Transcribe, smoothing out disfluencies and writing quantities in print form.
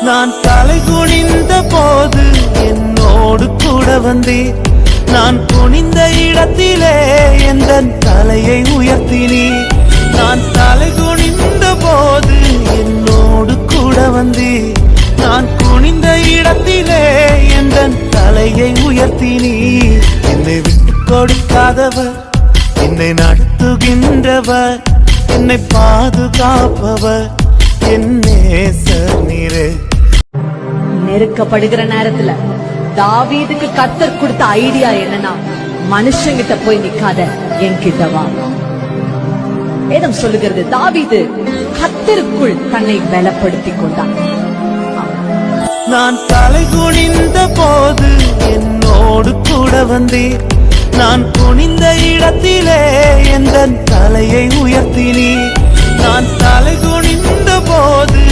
நான் தலை குனிந்த போது என்னோடு கூட வந்தீர். நான் குனிந்த இடத்திலே எந்த தலையை உயர்த்தினீர். நான் தலை குனிந்த போது என்னோடு கூட வந்தீர். நான் குனிந்த இடத்திலே எந்த தலையை உயர்த்தினீர். என்னை விட்டு கொடுக்காதவர், என்னை நடத்துகின்றவர், என்னை பாதுகாப்பவர் என் நேசர் நீரே. நெருக்கப்படுகிற நேரத்துல தாவீதுக்கு கர்த்தர் கொடுத்த ஐடியா என்னன்னா, மனுஷங்கிட்ட போய் நிக்காத, என்கிட்ட வா. வேதம் சொல்லுகிறது, தாவீது கர்த்தருக்குள் தன்னை பலப்படுத்திக் கொண்டான். நான் தலை குனிந்த போது என்னோடு கூட வந்தீர். நான் குனிந்த இடத்திலே எந்த தலையை உயர்த்தினீர். நான் தலை குனிந்த போது